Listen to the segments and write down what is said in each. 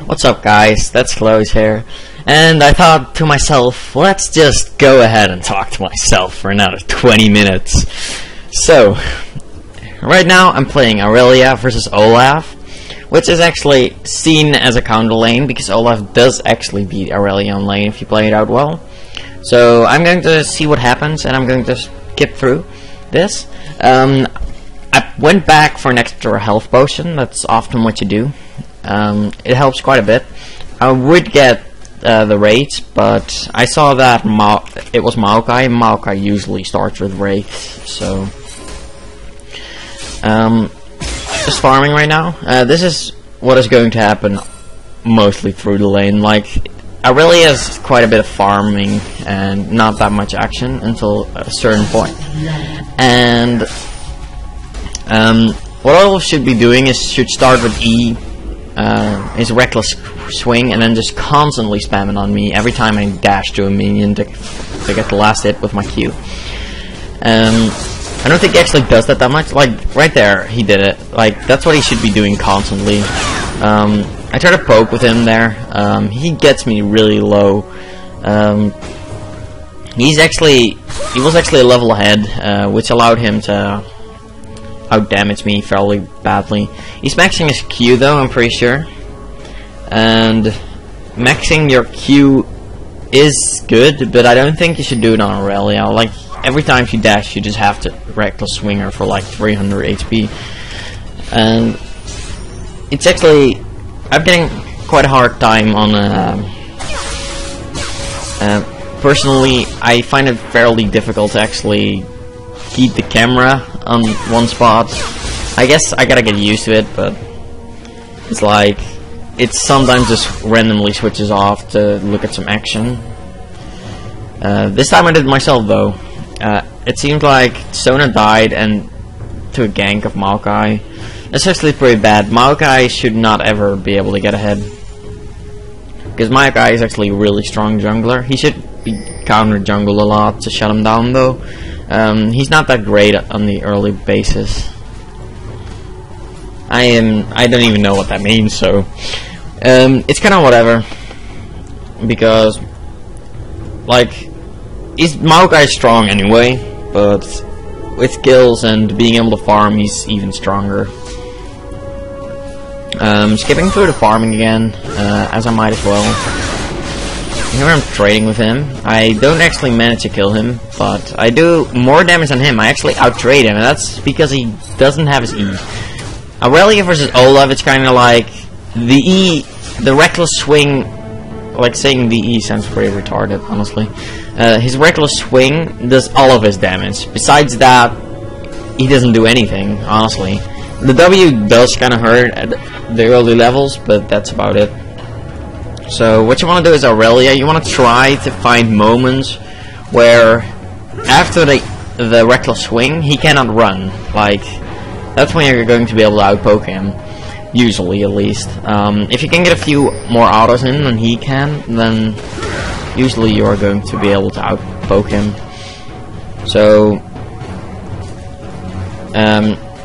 What's up, guys? That's Close here, and I thought to myself, let's just go ahead and talk to myself for another 20 minutes. So, right now I'm playing Irelia versus Olaf, which is actually seen as a counter lane, because Olaf does actually beat Irelia on lane if you play it out well. So I'm going to see what happens, and I'm going to skip through this. I went back for an extra health potion. That's often what you do. It helps quite a bit. I would get the raids, but I saw that it was Maokai. Maokai usually starts with wraiths, so just farming right now. This is what is going to happen mostly through the lane. Like, I really has quite a bit of farming and not that much action until a certain point. And what Olaf should be doing is should start with E, his reckless swing, and then just constantly spamming on me every time I dash to a minion to get the last hit with my Q. I don't think he actually does that much. Like, right there, he did it. Like, that's what he should be doing constantly. I try to poke with him there. He gets me really low. He was actually a level ahead, which allowed him to out-damage me fairly badly. He's maxing his Q though, I'm pretty sure. And maxing your Q is good, but I don't think you should do it on Irelia. Like, every time she dash, you just have to reckless swing her for like 300 HP. And it's actually, I'm getting quite a hard time on personally, I find it fairly difficult to actually keep the camera on one spot. I guess I gotta get used to it, but it's like, it sometimes just randomly switches off to look at some action. This time I did it myself though. It seemed like Sona died and to a gank of Maokai. That's actually pretty bad. Maokai should not ever be able to get ahead, because Maokai is actually a really strong jungler. He should be counter jungle a lot to shut him down though. He's not that great on the early basis. I don't even know what that means, so it's kind of whatever, because like, Maokai is strong anyway, but with skills and being able to farm, he's even stronger. Skipping through the farming again, as I might as well. Here I'm trading with him. I don't actually manage to kill him, but I do more damage than him. I actually out-trade him, and that's because he doesn't have his E. Irelia versus Olaf, it's kind of like the E, the reckless swing. Like, saying the E sounds pretty retarded, honestly. His reckless swing does all of his damage. Besides that, he doesn't do anything, honestly. The W does kind of hurt at the early levels, but that's about it. So what you want to do is Irelia, you want to try to find moments where after the reckless swing, he cannot run. Like, that's when you're going to be able to outpoke him. Usually, at least. If you can get a few more autos in than he can, then usually you are going to be able to outpoke him. So,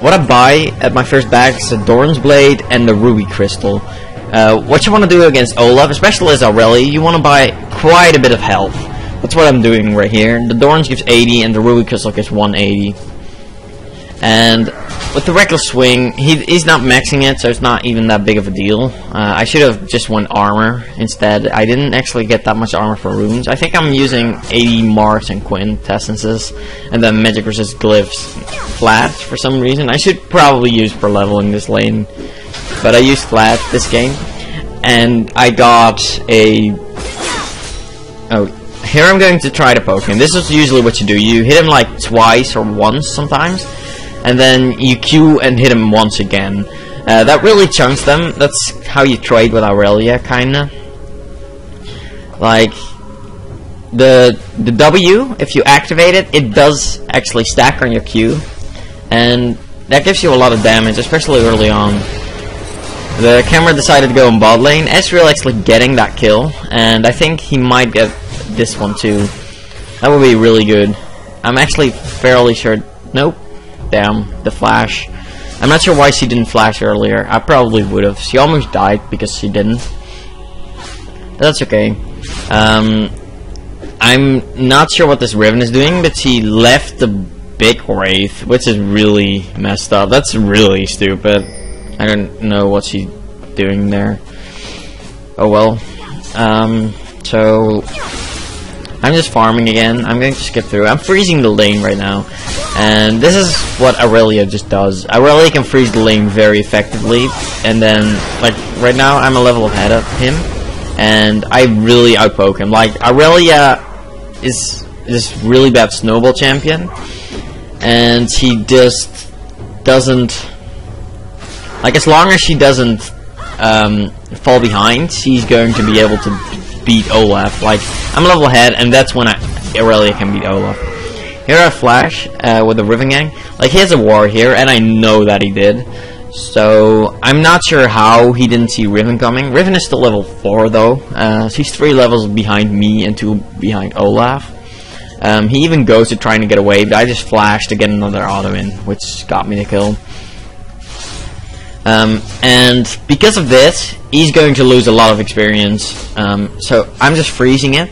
what I buy at my first bag is the Doran's Blade and the Ruby Crystal. What you want to do against Olaf, especially as Irelia, you want to buy quite a bit of health. That's what I'm doing right here. The Doran's gives 80 and the Ruby Crystal gives 180. And with the reckless swing, he's not maxing it, so it's not even that big of a deal. I should have just went armor instead. I didn't actually get that much armor for runes. I think I'm using 80 marks and quintessences, and then magic resist glyphs flat for some reason. I should probably use per level in this lane, but I used flat this game, and I got a... Oh, here I'm going to try to poke him. This is usually what you do. You hit him like twice or once sometimes, and then you Q and hit him once again. That really chunks them. That's how you trade with Irelia, kinda. Like, the W, if you activate it, it does actually stack on your Q, and that gives you a lot of damage, especially early on. The camera decided to go in bot lane. Ezreal actually getting that kill, and I think he might get this one too. That would be really good. I'm actually fairly sure. Nope. Damn, the flash. I'm not sure why she didn't flash earlier. I probably would have. She almost died because she didn't. But that's okay. I'm not sure what this Riven is doing, but she left the big Wraith, which is really messed up. That's really stupid. I don't know what she's doing there. Oh well. So I'm just farming again. I'm going to skip through. I'm freezing the lane right now. And this is what Irelia just does. Irelia can freeze the lane very effectively. And then, like, right now I'm a level ahead of him. And I really outpoke him. Like, Irelia is this really bad snowball champion. And she just doesn't... Like, as long as she doesn't fall behind, she's going to be able to beat Olaf. Like, I'm a level ahead, and that's when Irelia can beat Olaf. Here I flash with the Riven Gang. Like, he has a war here, and I know that he did. So, I'm not sure how he didn't see Riven coming. Riven is still level 4, though. She's 3 levels behind me and 2 behind Olaf. He even goes to trying to get away, but I just flashed to get another auto in, which got me the kill. And because of this, he's going to lose a lot of experience. So I'm just freezing it.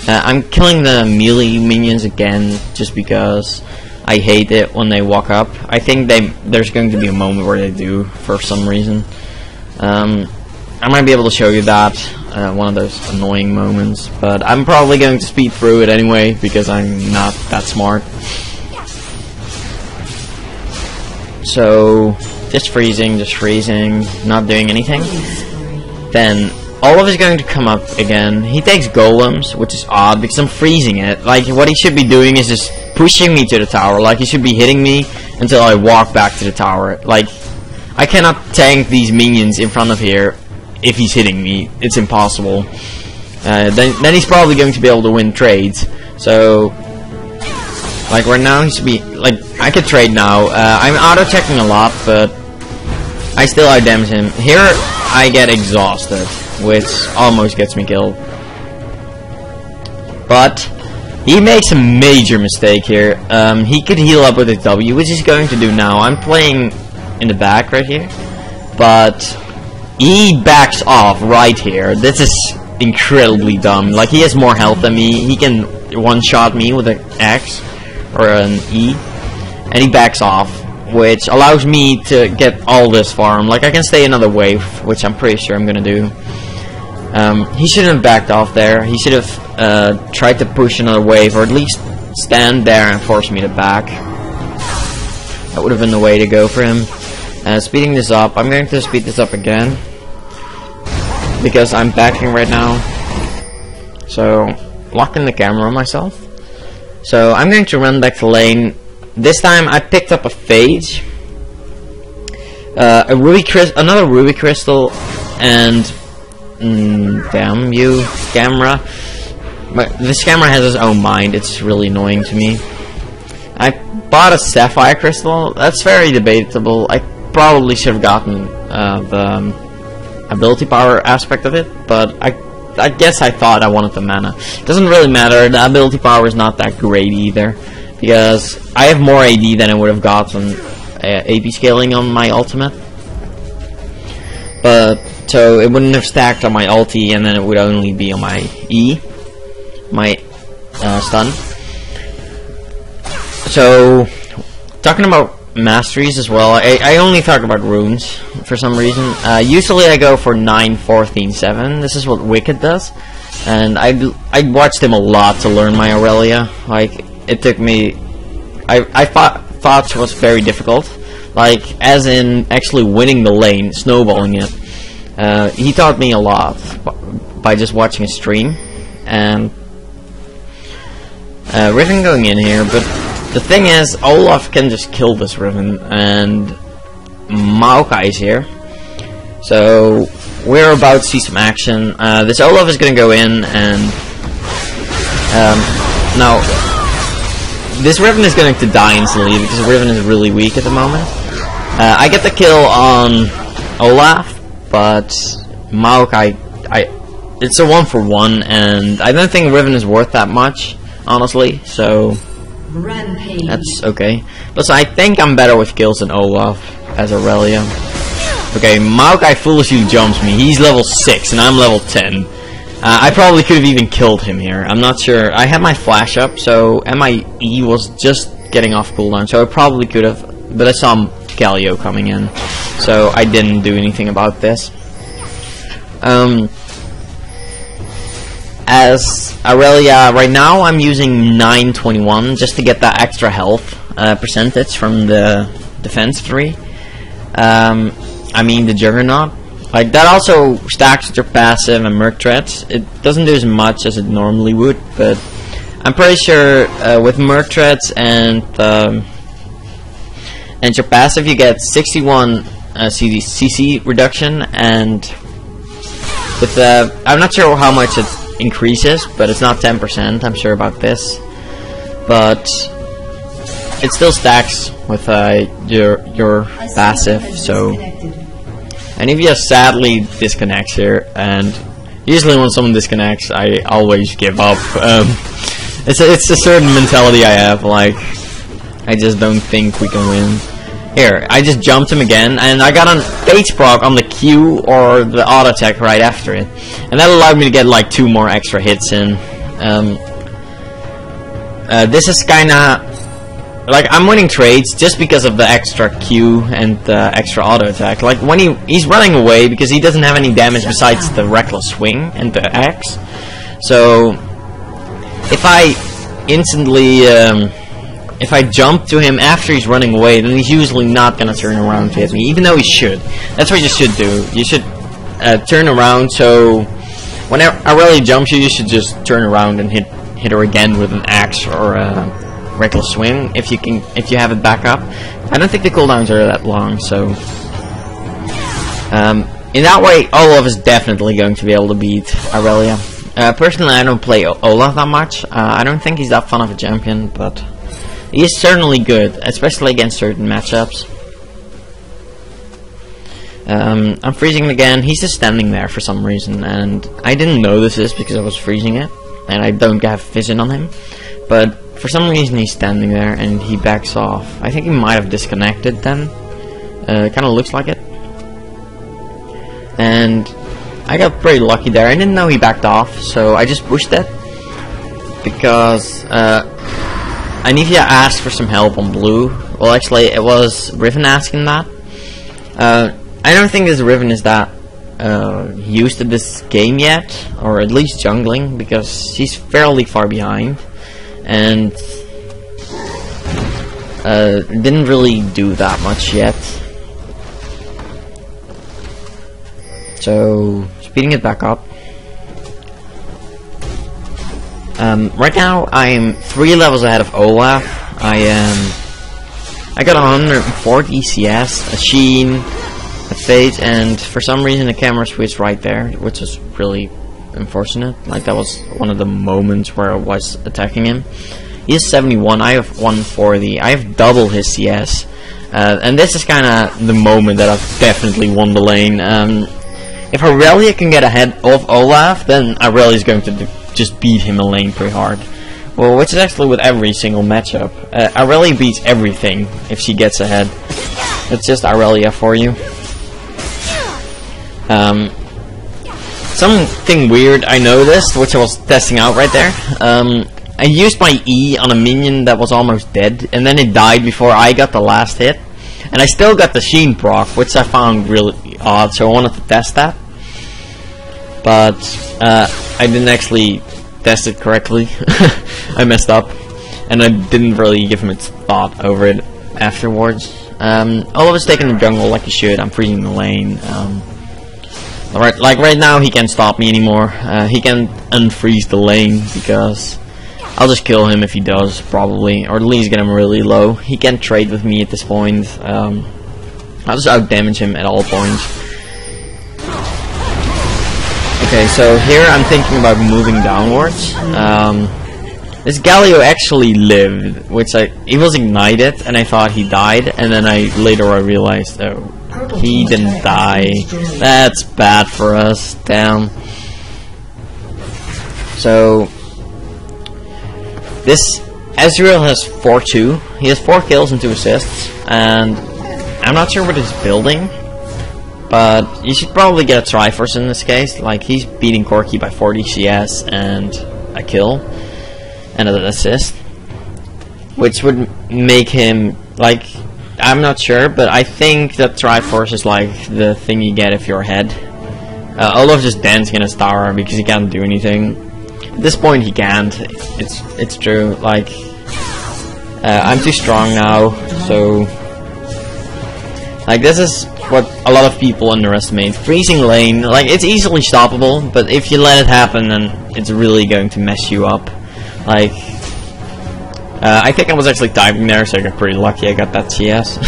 I'm killing the melee minions again, just because I hate it when they walk up. I think there's going to be a moment where they do, for some reason. I might be able to show you that, one of those annoying moments, but I'm probably going to speed through it anyway, because I'm not that smart. So... just freezing, not doing anything. Then Olaf is going to come up again. He takes golems, which is odd because I'm freezing it. Like, what he should be doing is just pushing me to the tower. Like, he should be hitting me until I walk back to the tower. Like, I cannot tank these minions in front of here if he's hitting me. It's impossible. Then he's probably going to be able to win trades. So, like, right now he should be, like, I could trade now. I'm auto-checking a lot, but I still outdamage him. Here, I get exhausted, which almost gets me killed. But he makes a major mistake here. He could heal up with his W, which he's going to do now. I'm playing in the back right here, but he backs off right here. This is incredibly dumb. Like, he has more health than me. He can one-shot me with an X or an E, and he backs off, which allows me to get all this farm. Like, I can stay another wave, which I'm pretty sure I'm gonna do. He shouldn't have backed off there. He should have tried to push another wave, or at least stand there and force me to back. That would have been the way to go for him. Speeding this up, I'm going to speed this up again, because I'm backing right now. So, locking the camera on myself. So, I'm going to run back to lane. This time I picked up a phage, another ruby crystal, and damn you, camera. But this camera has its own mind. It's really annoying to me. I bought a sapphire crystal. That's very debatable. I probably should have gotten the ability power aspect of it, but I guess I thought I wanted the mana. It doesn't really matter. The ability power is not that great either, because I have more AD than I would have gotten AP scaling on my ultimate. But so it wouldn't have stacked on my ulti, and then it would only be on my E, my stun. So talking about masteries as well, I only talk about runes for some reason. Usually I go for 9, 14, 7. This is what Wicked does, and I watched him a lot to learn my Irelia. Like, it took me, I thought it was very difficult, like, as in actually winning the lane, snowballing it. He taught me a lot by just watching a stream. And Riven going in here, but the thing is, Olaf can just kill this Riven, and Maokai is here. So we're about to see some action. This Olaf is going to go in, and now this Riven is going to die instantly because Riven is really weak at the moment. I get the kill on Olaf, but Maokai, it's a 1-for-1, and I don't think Riven is worth that much, honestly. So Rampage. that's okay. Plus, I think I'm better with kills than Olaf. as Irelia. Okay, Maokai foolishly jumps me. He's level 6 and I'm level 10. I probably could have even killed him here. I'm not sure. I had my flash up, so MIE was just getting off cooldown, so I probably could have, but I saw Galio coming in, so I didn't do anything about this. As Irelia, right now I'm using 921 just to get that extra health percentage from the defense 3. I mean the Juggernaut. Like, that also stacks with your passive and Merc Threats. It doesn't do as much as it normally would, but I'm pretty sure with Merc Threats and your passive you get 61 CC reduction, and with I'm not sure how much it increases, but it's not 10%, I'm sure about this. But it still stacks with your passive, so... And if you sadly disconnects here, and usually when someone disconnects, I always give up. It's a certain mentality I have, like, I just don't think we can win. Here, I just jumped him again, and I got a Fates proc on the Q or the auto attack right after it. And that allowed me to get like 2 more extra hits in. This is kinda... Like, I'm winning trades just because of the extra Q and the extra auto attack. Like, when he's running away because he doesn't have any damage besides the reckless swing and the axe. So, if I instantly, if I jump to him after he's running away, then he's usually not gonna turn around to hit me, even though he should. That's what you should do. You should turn around, so whenever Irelia jumps you should just turn around and hit her again with an axe or a reckless swing if you have it back up. I don't think the cooldowns are that long, so in that way Olaf is definitely going to be able to beat Irelia. Personally, I don't play Olaf that much. I don't think he's that fun of a champion, but he is certainly good, especially against certain matchups. I'm freezing it again. He's just standing there for some reason, and I didn't notice this because I was freezing it and I don't have vision on him, but for some reason he's standing there and he backs off. I think he might have disconnected then. Kind of looks like it. And I got pretty lucky there. I didn't know he backed off, so I just pushed it. Because Anivia asked for some help on blue. Well, actually it was Riven asking that. I don't think this Riven is that used to this game yet, or at least jungling, because she's fairly far behind. And didn't really do that much yet. So speeding it back up. Right now I'm 3 levels ahead of Olaf. I got 140 CS, a Sheen, a Fate, and for some reason the camera switched right there, which was really unfortunate. Like, that was one of the moments where I was attacking him. He is 71, I have 140, I have double his CS, and this is kinda the moment that I've definitely won the lane. If Irelia can get ahead of Olaf, then Irelia is going to just beat him in lane pretty hard. Well, which is actually with every single matchup. Irelia beats everything if she gets ahead. It's just Irelia for you. Something weird I noticed, which I was testing out right there. I used my E on a minion that was almost dead, and then it died before I got the last hit. And I still got the Sheen proc, which I found really odd, so I wanted to test that. But I didn't actually test it correctly. I messed up, and I didn't really give him its thought over it afterwards. Olaf is taking the jungle like he should. I'm freezing the lane. Like right now he can't stop me anymore. He can unfreeze the lane because I'll just kill him if he does, probably, or at least get him really low. He can't trade with me at this point. I'll just outdamage him at all points. Okay, so here I'm thinking about moving downwards. This Galio actually lived, which he was ignited, and I thought he died, and then later I realized, oh, he didn't die. That's bad for us. Damn. So this Ezreal has 4-2. He has 4 kills and 2 assists, and I'm not sure what he's building, but you should probably get a Triforce in this case. Like, he's beating Corky by 40 CS and a kill and an assist, which would make him, like, I'm not sure, but I think that Triforce is like the thing you get if you're ahead. Olaf just dancing in his tower because he can't do anything. At this point he can't. It's true. Like, I'm too strong now, so like, this is what a lot of people underestimate. Freezing lane, like, it's easily stoppable, but if you let it happen, then it's really going to mess you up. Like, I think I was actually typing there, so I got pretty lucky I got that CS.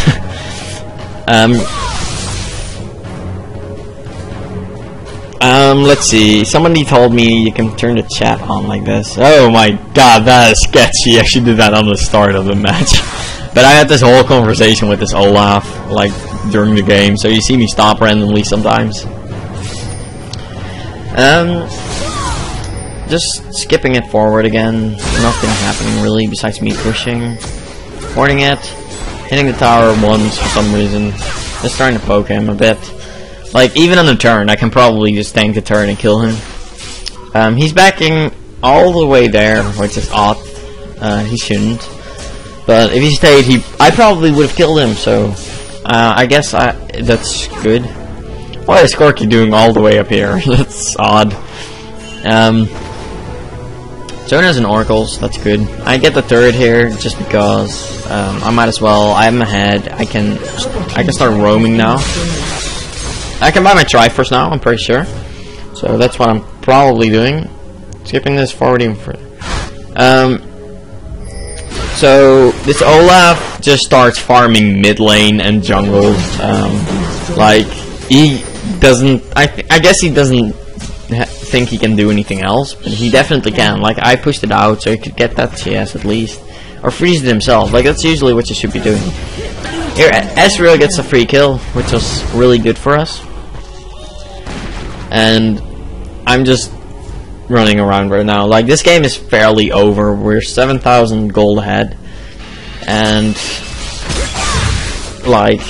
Let's see. Somebody told me you can turn the chat on like this. Oh my god, that is sketchy. I actually did that on the start of the match. But I had this whole conversation with this Olaf, like, during the game, so you see me stop randomly sometimes. Just skipping it forward again. Nothing happening really besides me pushing, hoarding it, hitting the tower once for some reason. Just trying to poke him a bit. Like, even on the turn, I can probably just tank the turn and kill him. He's backing all the way there, which is odd. He shouldn't. But if he stayed, I probably would have killed him, so I guess that's good. Why is Corky doing all the way up here? That's odd. Zone has an Oracles, that's good. I get the turret here just because I might as well. I'm ahead. I can start roaming now. I can buy my Triforce now, I'm pretty sure. So that's what I'm probably doing. Skipping this forward even further. So this Olaf just starts farming mid lane and jungle. Like, he doesn't. I guess he doesn't think he can do anything else, but he definitely can. Like, I pushed it out so he could get that CS at least, or freeze it himself. Like, that's usually what you should be doing. Here, Irelia gets a free kill, which was really good for us. And I'm just running around right now. Like, this game is fairly over. We're 7,000 gold ahead, and like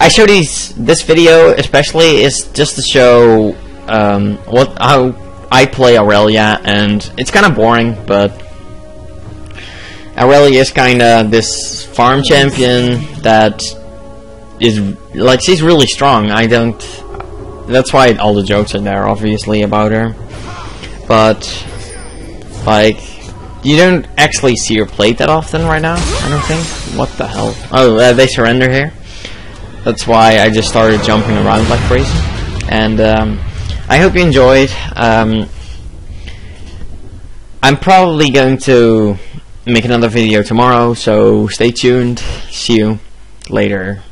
I show this video especially is just to show how I play Irelia, and it's kind of boring, but Irelia is kind of this farm champion that is, like, she's really strong. That's why all the jokes are there, obviously, about her. But, like, you don't actually see her played that often right now, I don't think. What the hell? Oh, they surrender here. That's why I just started jumping around like crazy. And, I hope you enjoyed. I'm probably going to make another video tomorrow, so stay tuned. See you later.